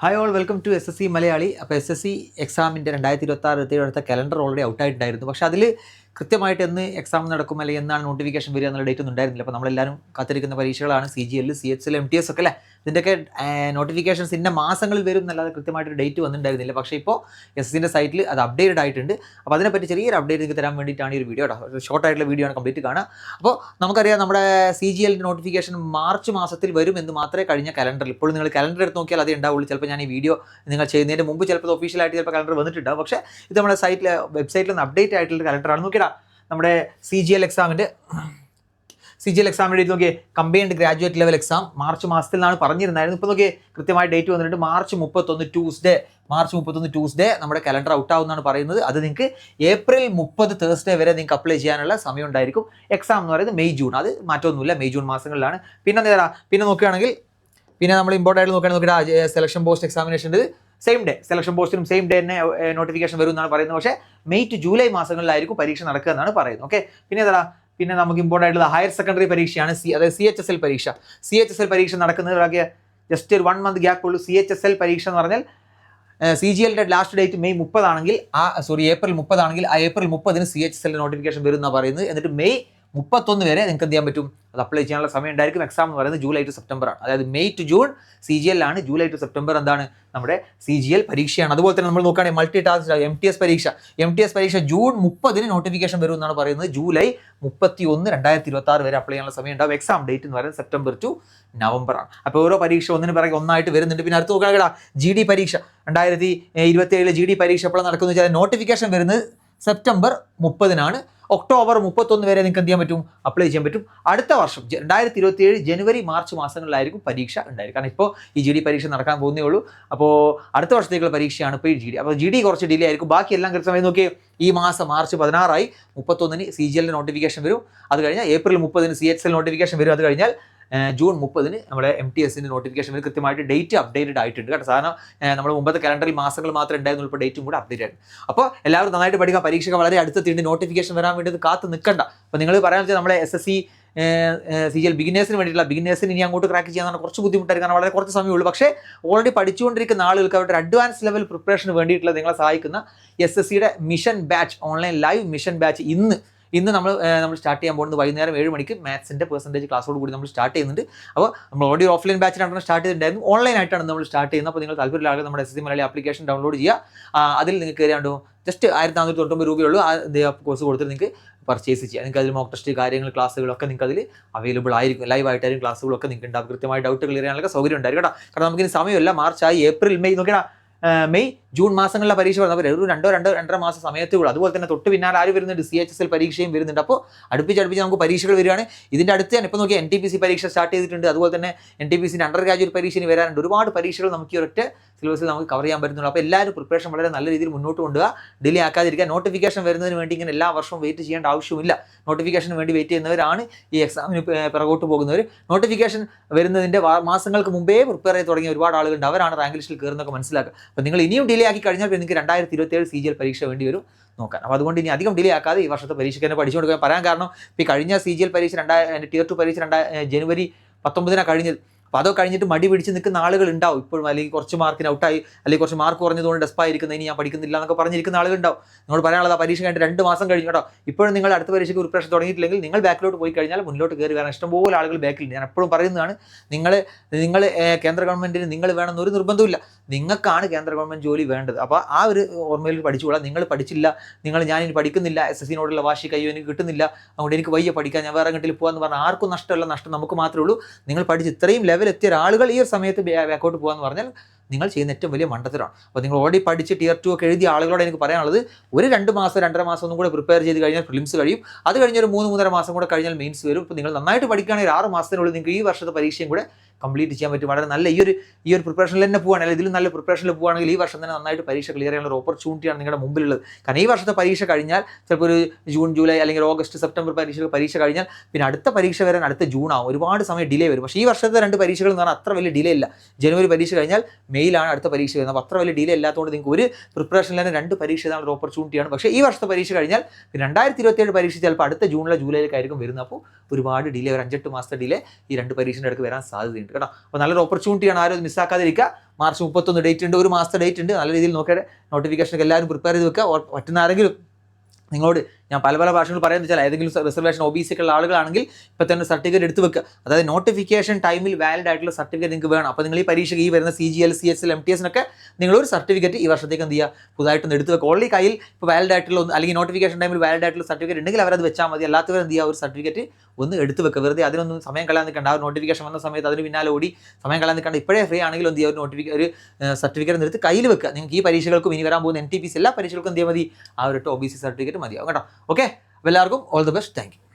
Hi all welcome to SSC Malayali. അപ്പോൾ SSC എക്സാമിൻ്റെ 2026 calendar already ഔട്ടായിട്ടുണ്ടായിരുന്നു. പക്ഷേ അതിൽ കൃത്യമായിട്ട് എന്ന് എക്സാം നടക്കും അല്ലെങ്കിൽ എന്നാണ് നോട്ടിഫിക്കേഷൻ വരിക എന്നുള്ള ഡേറ്റ് ഒന്നും ഉണ്ടായിരുന്നില്ല. അപ്പോൾ നമ്മളെല്ലാവരും കാത്തിരിക്കുന്ന പരീക്ഷകളാണ് CGL, CHL, MTS ഒക്കെ അല്ലേ. ഇതിൻ്റെയൊക്കെ നോട്ടിഫിക്കേഷൻസ് ഇന്ന മാസങ്ങളിൽ വരും എന്നല്ലാതെ കൃത്യമായിട്ടൊരു ഡേറ്റ് വന്നിട്ടുണ്ടായിരുന്നില്ല. പക്ഷേ ഇപ്പോൾ SSCൻ്റെ സൈറ്റിൽ അത് അപ്ഡേറ്റഡ് ആയിട്ടുണ്ട്. അപ്പോൾ അതിനെപ്പറ്റി ചെറിയൊരു അപ്ഡേറ്റ് നിങ്ങൾക്ക് തരാൻ വേണ്ടിയിട്ടാണ് ഈ ഒരു വീഡിയോ. ഒരു ഷോർട്ട് ആയിട്ടുള്ള വീഡിയോ ആണ്, കംപ്ലീറ്റ് കാണുക. അപ്പോൾ നമുക്കറിയാം നമ്മുടെ CGLൻ്റെ നോട്ടിഫിക്കേഷൻ മാർച്ച് മാസത്തിൽ വരും എന്ന് മാത്രമേ കഴിഞ്ഞ കലണ്ടറിൽ, ഇപ്പോൾ നിങ്ങൾ കലണ്ടർ എടുത്ത് നോക്കിയാൽ അതേ ഉണ്ടാവുള്ളൂ. ചിലപ്പോൾ ഞാൻ ഈ വീഡിയോ നിങ്ങൾ ചെയ്യുന്നതിന് മുമ്പ് ചിലപ്പോൾ ഒഫീഷ്യലായിട്ട് ചിലപ്പോൾ കലണ്ടർ വന്നിട്ടുണ്ടാവും. പക്ഷേ ഇത് നമ്മുടെ വെബ്സൈറ്റിൽ നിന്ന് അപ്ഡേറ്റ് ആയിട്ടുള്ള കലണ്ടറാണ്. നോക്കിയാൽ നമ്മുടെ CGL എക്സാമിൻ്റെ എഴുതി നോക്കിയേ, combined graduate level exam March മാസത്തിൽ നിന്നാണ് പറഞ്ഞിരുന്നായിരുന്നു. ഇപ്പോൾ നോക്കിയേ കൃത്യമായ ഡേറ്റ് വന്നിട്ട് മാർച്ച് 31 ട്യൂസ്ഡേ നമ്മുടെ കലണ്ടർ ഔട്ട് ആവുമെന്നാണ് പറയുന്നത്. അത് നിങ്ങൾക്ക് ഏപ്രിൽ 30 തേഴ്സ്ഡേ വരെ നിങ്ങൾക്ക് അപ്ലൈ ചെയ്യാനുള്ള സമയം ഉണ്ടായിരിക്കും. എക്സാം എന്ന് പറയുന്നത് മെയ് ജൂൺ, അത് മാറ്റമൊന്നുമില്ല, മെയ് ജൂൺ മാസങ്ങളിലാണ്. പിന്നെ നോക്കുകയാണെങ്കിൽ നമ്മൾ ഇമ്പോർട്ടൻ്റ് ആയിട്ട് നോക്കിയാൽ സെലക്ഷൻ പോസ്റ്റ് എക്സാമിനേഷൻ്റെ സെയിം ഡേ, സെലക്ഷൻ പോസ്റ്റിനും സെയിം ഡേ തന്നെ നോട്ടിഫിക്കേഷൻ വരും എന്നാണ് പറയുന്നത്. പക്ഷേ മെയ് ടു ജൂലൈ മാസങ്ങളിലായിരിക്കും പരീക്ഷ നടക്കുക എന്നാണ് പറയുന്നത്. ഓക്കെ, പിന്നെ നമുക്ക് ഇമ്പോർട്ടൻ്റ് ആയിട്ടുള്ള ഹയർ സെക്കൻഡറി പരീക്ഷയാണ്, അതായത് CHSL പരീക്ഷ. CHSL പരീക്ഷ നടക്കുന്നത് ജസ്റ്റ് ഒരു 1 മന്ത് ഗ്യാപ്പ് ഉള്ളൂ. CHSL പരീക്ഷ എന്ന് പറഞ്ഞാൽ CGLൻ്റെ ലാസ്റ്റ് ഡേറ്റ് മെയ് 30 ആണെങ്കിൽ ഏപ്രിൽ 30 ആണെങ്കിൽ ആ ഏപ്രിൽ 30 CHSL നോട്ടിഫിക്കേഷൻ വരും എന്നാണ് പറയുന്നത്. എന്നിട്ട് മെയ് 31 വരെ നിങ്ങൾക്ക് എന്ത് ചെയ്യാൻ പറ്റും, അത് അപ്ലൈ ചെയ്യാനുള്ള സമയം ഉണ്ടായിരിക്കും. എക്സാം എന്ന് പറയുന്നത് ജൂലൈ ടു സെപ്റ്റംബർ ആണ്. അതായത് മെയ് ടു ജൂൺ CGL ആണ്, ജൂലൈ ടു സെപ്റ്റംബർ എന്താണ് നമ്മുടെ CGL പരീക്ഷയാണ്. അതുപോലെ തന്നെ നമ്മൾ നോക്കുകയാണെങ്കിൽ മൾട്ടി ടാസ്ക് MTS പരീക്ഷ ജൂൺ 30 നോട്ടിഫിക്കേഷൻ വരും എന്നാണ് പറയുന്നത്. ജൂലൈ 31, 2026 വരെ അപ്ലൈ ചെയ്യാനുള്ള സമയം ഉണ്ടാവും. എക്സാം ഡേറ്റ് എന്ന് പറയുന്നത് സെപ്റ്റംബർ ടു നവംബർ ആണ്. അപ്പോൾ ഓരോ പരീക്ഷ ഒന്നിന് പിറകെ ഒന്നായിട്ട് വരുന്നുണ്ട്. പിന്നെ അടുത്ത് നോക്കുകയാണെങ്കിൽ GD പരീക്ഷ 2027 GD പരീക്ഷ എപ്പോഴാണ് നടക്കുന്നത് വെച്ചാൽ നോട്ടിഫിക്കേഷൻ വരുന്നത് സെപ്റ്റംബർ 30 ഒക്ടോബർ 31 വരെ നിങ്ങൾക്ക് എന്ത് ചെയ്യാൻ പറ്റും, അപ്ലൈ ചെയ്യാൻ പറ്റും. അടുത്ത വർഷം 2027 ജനുവരി മാർച്ച് മാസങ്ങളിലായിരിക്കും പരീക്ഷ ഉണ്ടായിരിക്കും. കാരണം ഇപ്പോൾ ഈ GD പരീക്ഷ നടക്കാൻ പോകുന്നേ ഉള്ളൂ. അപ്പോൾ അടുത്ത വർഷത്തേക്കുള്ള പരീക്ഷയാണ് ഇപ്പോൾ ഈ GD. അപ്പോൾ GD കുറച്ച് ഡിലേ ആയിരിക്കും. ബാക്കി എല്ലാം കൃത്യമായി നോക്കിയേ, ഈ മാസം മാർച്ച് 16 31 CGLൻ്റെ നോട്ടിഫിക്കേഷൻ വരും. അത് കഴിഞ്ഞാൽ ഏപ്രിൽ 30 CHSL നോട്ടിഫിക്കേഷൻ വരും. അത് കഴിഞ്ഞാൽ ജൂൺ 30 നമ്മുടെ MTSൻ്റെ നോട്ടിഫിക്കേഷൻ വരും. കൃത്യമായിട്ട് ഡേറ്റ് അപ്ഡേറ്റഡ് ആയിട്ടുണ്ട് കേട്ടോ. സാധാരണ നമ്മൾ മുമ്പത്തെ കലണ്ടറിൽ മാസങ്ങൾ മാത്രമേ ഉണ്ടായിരുന്നുള്ളൂ, ഇപ്പോൾ ഡേറ്റും കൂടെ അപ്ഡേറ്റ് ആയിരുന്നു. അപ്പോൾ എല്ലാവരും നന്നായിട്ട് പഠിക്കുക. പരീക്ഷ വളരെ അടുത്തെത്തിയിട്ട് നോട്ടിഫിക്കേഷൻ വരാൻ വേണ്ടി കാത്ത് നിൽക്കണ്ട. അപ്പോൾ നിങ്ങൾ പറയാൻ വെച്ചാൽ നമ്മളെ SSC CGL ബിഗിനേഴ്സിന് വേണ്ടിയിട്ടുള്ള, ബിഗിനേഴ്സിന് ഇനി അങ്ങോട്ട് ക്രാക്ക് ചെയ്യാൻ കുറച്ച് ബുദ്ധിമുട്ടായിരിക്കും, കാരണം വളരെ കുറച്ച് സമയമുള്ളൂ. പക്ഷേ ഓൾറെഡി പഠിച്ചുകൊണ്ടിരിക്കുന്ന ആളുകൾക്ക് അവരുടെ അഡ്വാൻസ് ലെവൽ പ്രിപ്പറേഷന് വേണ്ടിയിട്ടുള്ള നിങ്ങളെ സഹായിക്കുന്ന SSCയുടെ mission batch, online live mission batch ഇന്ന് നമ്മൾ സ്റ്റാർട്ട് ചെയ്യാൻ പോകുന്നത് വൈകുന്നേരം 7 മണിക്ക് മാത്സിൻ്റെ പെർസെൻറ്റേജ് ക്ലാസ്സോട് കൂടി നമ്മൾ സ്റ്റാർട്ട് ചെയ്യുന്നുണ്ട്. അപ്പോൾ നമ്മൾ ഓൾറെഡി ഓഫ്ലൈൻ ബാച്ചിലാണ് സ്റ്റാർട്ട് ചെയ്തിട്ടുണ്ടായിരുന്നു, ഓൺലൈൻ ആയിട്ടാണ് നമ്മൾ സ്റ്റാർട്ട് ചെയ്യുന്നത്. അപ്പോൾ നിങ്ങൾ താല്പര്യമുള്ള ആളുകൾ നമ്മുടെ SSC മലയാളി ആപ്ലിക്കേഷൻ ഡൗൺലോഡ് ചെയ്യുക. അതിൽ നിങ്ങൾക്ക് കയറിയാണ്ടോ ജസ്റ്റ് 1490 രൂപയുള്ളൂ. ആ കോഴ്സ് കൊടുത്തിട്ട് നിങ്ങൾക്ക് പർച്ചേസ് ചെയ്യാം. നിങ്ങൾക്ക് അതിൽ മോക്ക് ടെസ്റ്റ് കാര്യങ്ങൾ ക്ലാസ്സുകളൊക്കെ നിങ്ങൾക്ക് അതിൽ അവൈലബിൾ ആയിരിക്കും. ലൈവ് ആയിട്ടായിരിക്കും ക്ലാസ്സുകളൊക്കെ നിങ്ങൾക്ക് ഉണ്ടാവും. കൃത്യമായി ഡൗട്ട് ക്ലിയർ ചെയ്യാനുള്ള സൗകര്യം ഉണ്ടായിരിക്കും കേട്ടോ. കാരണം നമുക്കിനി സമയമില്ല. മാർച്ചായി, ഏപ്രിൽ, മെയ് നോക്കിയാൽ മെയ് ജൂൺ മാസങ്ങളിലെ പരീക്ഷ വരുന്നവർ ഒരു 2-2.5 മാസം സമയത്തേ ഉള്ളൂ. അതുപോലെ തന്നെ തൊട്ട് പിന്നാലെ ആര് വരുന്നുണ്ട്, CHSL പരീക്ഷയും വരുന്നുണ്ട്. അപ്പോൾ അടുപ്പിച്ച് നമുക്ക് പരീക്ഷകൾ വരികയാണ്. ഇതിൻ്റെ അടുത്ത് തന്നെ ഇപ്പോൾ നോക്കിയാൽ NTPC പരീക്ഷ സ്റ്റാർട്ട് ചെയ്തിട്ടുണ്ട്. അതുപോലെ തന്നെ NTPCൻ്റെ അണ്ടർ ഗ്രാജുവേറ്റ് പരീക്ഷ വരാനുണ്ട്. ഒരുപാട് പരീക്ഷകൾ നമുക്ക് ഈ ഒരൊറ്റ സിലബസിൽ നമുക്ക് കവർ ചെയ്യാൻ പറ്റുന്നുള്ളൂ. അപ്പോൾ എല്ലാവരും പ്രിപ്പറേഷൻ വളരെ നല്ല രീതിയിൽ മുന്നോട്ട് കൊണ്ടുപോകുക, ഡിലേ ആക്കാതിരിക്കുക. നോട്ടിഫിക്കേഷൻ വരുന്നതിന് വേണ്ടി ഇങ്ങനെ എല്ലാ വർഷവും വെയിറ്റ് ചെയ്യേണ്ട ആവശ്യമില്ല. നോട്ടിഫിക്കേഷന് വേണ്ടി വെയിറ്റ് ചെയ്യുന്നവരാണ് ഈ എക്സാമിന് പിറകോട്ട് പോകുന്നവർ. നോട്ടിഫിക്കേഷൻ വരുന്നതിൻ്റെ മാസങ്ങൾക്ക് മുമ്പേ പ്രിപ്പയർ ചെയ്ത് തുടങ്ങിയ ഒരുപാട് ആളുകളുണ്ട്. അവരാണ് റാങ്ക് ലിസ്റ്റിൽ കയറുന്നതൊക്കെ മനസ്സിലാക്കുക. അപ്പോൾ നിങ്ങൾ ഇനിയും ഡിലേ ആക്കി കഴിഞ്ഞാൽ നിങ്ങൾക്ക് 2027 CGL പരീക്ഷ വേണ്ടി വരും നോക്കാൻ. അപ്പോൾ അതുകൊണ്ട് ഇനി അധികം ഡിലേ ആക്കാതെ ഈ വർഷത്തെ പരീക്ഷയ്ക്ക് തന്നെ പഠിച്ചു കൊടുക്കാൻ പറയാൻ കാരണം, ഇപ്പോൾ ഈ കഴിഞ്ഞ CGL പരീക്ഷ Tier 2 പരീക്ഷ ജനുവരി 19 കഴിഞ്ഞത്. അപ്പോൾ അതൊക്കെ കഴിഞ്ഞിട്ട് മടി പിടിച്ച് നിൽക്കുന്ന ആളുകൾ ഉണ്ടാവും ഇപ്പോഴും. അല്ലെങ്കിൽ കുറച്ച് മാർക്കിന് ഔട്ടായി, അല്ലെങ്കിൽ കുറച്ച് മാർക്ക് കുറഞ്ഞതുകൊണ്ട് ഡെസ്പായിരിക്കുന്നത്, ഇനി ഞാൻ പഠിക്കുന്നില്ല എന്നൊക്കെ പറഞ്ഞിരിക്കുന്ന ആളുകളുണ്ടാവും. നിങ്ങൾ പറയാനുള്ളത് ആ പരീക്ഷ കഴിഞ്ഞിട്ട് 2 മാസം കഴിഞ്ഞു കേട്ടോ. ഇപ്പോഴും നിങ്ങൾ അടുത്ത പരീക്ഷയ്ക്ക് പ്രിപ്പറേഷൻ തുടങ്ങിയിട്ടില്ലെങ്കിൽ നിങ്ങൾ ബാക്കിലോട്ട് പോയി കഴിഞ്ഞാൽ മുന്നോട്ട് കയറി വരാൻ ഇഷ്ടംപോലെ ആളുകൾ ബാക്കിലുണ്ട്. ഞാൻ എപ്പോഴും പറയുന്നതാണ്, നിങ്ങൾ കേന്ദ്ര ഗവൺമെൻറ്റിന് നിങ്ങൾ വേണമെന്നൊരു നിർബന്ധമില്ല. നിങ്ങൾക്കാണ് കേന്ദ്ര ഗവൺമെൻറ് ജോലി വേണ്ടത്. അപ്പോൾ ആ ഒരു ഓർമ്മയിൽ പഠിച്ചുകൊള്ളാം. നിങ്ങൾ പഠിച്ചില്ല, ഞാനിനി പഠിക്കുന്നില്ല, SSCനോടുള്ള വാശി കയ്യോ എനിക്ക് കിട്ടുന്നില്ല, അതുകൊണ്ട് എനിക്ക് വയ്യ പഠിക്കാൻ, ഞാൻ വേറെ എങ്ങോട്ടിൽ പോകാമെന്ന് പറഞ്ഞാൽ ആർക്കും നഷ്ടമല്ല, നഷ്ടം നമുക്ക് മാത്രമേ ഉള്ളൂ. നിങ്ങൾ പഠിച്ച് ഇത്രയും ലെവൽ എത്തിയ ആളുകൾ ഈ ഒരു സമയത്ത് ബാക്കോട്ട് പോകാമെന്ന് പറഞ്ഞാൽ നിങ്ങൾ ചെയ്യുന്ന ഏറ്റവും വലിയ മണ്ടത്തരമാണ്. അപ്പോൾ നിങ്ങൾ ഓൾറെഡി പഠിച്ച് Tier 2 ഒക്കെ എഴുതിയ ആളുകളോട് എനിക്ക് പറയാനുള്ളത്, ഒരു 2 മാസം 2.5 മാസം ഒന്നും കൂടെ പ്രിപ്പയർ ചെയ്ത് കഴിഞ്ഞാൽ പ്രിലിംസ് കഴിയും. അത് കഴിഞ്ഞ് ഒരു 3-3.5 മാസം കൂടെ കഴിഞ്ഞാൽ മെയിൻസ് വരും. ഇപ്പോൾ നിങ്ങൾ നന്നായിട്ട് പഠിക്കുകയാണെങ്കിൽ 6 മാസത്തിനുള്ളിൽ നിങ്ങൾക്ക് ഈ വർഷത്തെ പരീക്ഷയും കൂടെ കംപ്ലീറ്റ് ചെയ്യാൻ പറ്റും. വളരെ നല്ല ഈ ഒരു പ്രിപ്പറേഷനിൽ തന്നെ പോവുകയാണെങ്കിൽ, ഇതിലും നല്ല പ്രിപ്പറേഷനിൽ പോവുകയാണെങ്കിൽ ഈ വർഷം തന്നെ നന്നായിട്ട് പരീക്ഷ ക്ലിയർ ചെയ്യാനുള്ള ഒരു ഓപ്പർച്യൂണിറ്റിയാണ് നിങ്ങളുടെ മുമ്പിലുള്ളത്. കാരണം ഈ വർഷത്തെ പരീക്ഷ കഴിഞ്ഞാൽ ചിലപ്പോൾ ഒരു ജൂൺ, ജൂലൈ അല്ലെങ്കിൽ ഓഗസ്റ്റ്, സെപ്റ്റംബർ പരീക്ഷ കഴിഞ്ഞാൽ പിന്നെ അടുത്ത പരീക്ഷ വരാൻ അടുത്ത ജൂൺ ആവും. ഒരുപാട് സമയം ഡിലേ വരും. പക്ഷേ ഈ വർഷത്തെ 2 പരീക്ഷകൾ എന്ന് പറഞ്ഞാൽ അത്ര വലിയ ഡിലേ ഇല്ല. ജനുവരി പരീക്ഷ കഴിഞ്ഞാൽ മെയിലാണ് അടുത്ത പരീക്ഷ വരുന്നത്. അപ്പോൾ അത്ര വലിയ ഡിലേ ഇല്ലാത്തതുകൊണ്ട് നിങ്ങൾക്ക് ഒരു പ്രിപ്പറേഷനിൽ തന്നെ 2 പരീക്ഷ എഴുതാനുള്ള ഒരു ഓപ്പർച്യൂണിറ്റിയാണ്. പക്ഷേ ഈ വർഷത്തെ പരീക്ഷ കഴിഞ്ഞാൽ പിന്നെ 2027 പരീക്ഷ ചിലപ്പോൾ അടുത്ത ജൂണിലോ ജൂലൈയിലേക്കായിരിക്കും വരുന്നത്. അപ്പോൾ ഒരുപാട് ഡിലേ, ഒരു 5-8 മാസത്തെ ഡിലേ ഈ 2 പരീക്ഷയുടെ അടുത്ത് വരാൻ സാധ്യതയുണ്ട് കേട്ടോ. അപ്പോൾ നല്ലൊരു ഓപ്പർച്യൂണിറ്റിയാണ്, ആരും മിസ്സാക്കാതിരിക്കുക. മാർച്ച് 31 ഡേറ്റ് ഉണ്ട്, ഒരു മാസത്തെ ഡേറ്റ് ഉണ്ട്. നല്ല രീതിയിൽ നോക്കിയാൽ നോട്ടിഫിക്കേഷനൊക്കെ എല്ലാവരും പ്രിപ്പയർ ചെയ്ത് വെക്കുക. പറ്റുന്ന ആരെങ്കിലും നിങ്ങളോട് ഞാൻ പല ഭാഷകൾ പറയുന്നത് വെച്ചാൽ ഏതെങ്കിലും റിസർവേഷൻ OBC ഒക്കെ ഉള്ള ആളുകളാണെങ്കിൽ ഇപ്പോൾ തന്നെ സർട്ടിഫിക്കറ്റ് എടുത്ത് വെക്കുക. അതായത് നോട്ടിഫിക്കേഷൻ ടൈമിൽ വാലിഡ് ആയിട്ടുള്ള സർട്ടിഫിക്കറ്റ് നിങ്ങൾക്ക് വേണം. അപ്പോൾ നിങ്ങൾ ഈ പരീക്ഷയ്ക്ക് ഈ വരുന്ന CGL, CHL, MTS നിങ്ങളൊരു സർട്ടിഫിക്കറ്റ് ഈ വർഷത്തേക്ക് എന്ത് ചെയ്യുക, പുതുതായിട്ടൊന്ന് എടുത്ത് വെക്കുക. ഓൾറെഡി കയ്യിൽ ഇപ്പോൾ വാലിഡ് ആയിട്ടുള്ള അല്ലെങ്കിൽ നോട്ടിഫിക്കേഷൻ ടൈമിൽ വാലിഡ് ആയിട്ടുള്ള സർട്ടിഫിക്കറ്റ് ഉണ്ടെങ്കിൽ അവരത് വെച്ചാൽ മതി. അല്ലാത്തവർ എന്ത് ചെയ്യുക, ഒരു സർട്ടിഫിക്കറ്റ് ഒന്ന് എടുത്ത് വെക്കുക. വെറുതെ അതിനൊന്നും സമയം കളയാൻ നിൽക്കേണ്ട. ആ ഒരു നോട്ടിഫിക്കേഷൻ വന്ന സമയത്ത് അതിന് പിന്നാലെ ഓടി സമയം കളയാൻ നിൽക്കേണ്ട. ഇപ്പോഴേ ഫ്രീ ആണെങ്കിലും എന്ത് ചെയ്യുക, ഒരു സർട്ടിഫിക്കറ്റ് എടുത്ത് കയ്യിൽ വെക്കുക. നിങ്ങൾക്ക് ഈ പരീക്ഷകൾക്കും ഇനി വരാൻ പോകുന്ന NTPC എല്ലാ പരീക്ഷകൾക്കും എന്ത് ചെയ്യാൻ മതി, ആ ഒരു OBC സർട്ടിഫിക്കറ്റ് മതിയാവും കേട്ടോ. ഓക്കെ, എല്ലാവർക്കും all the best. Thank you.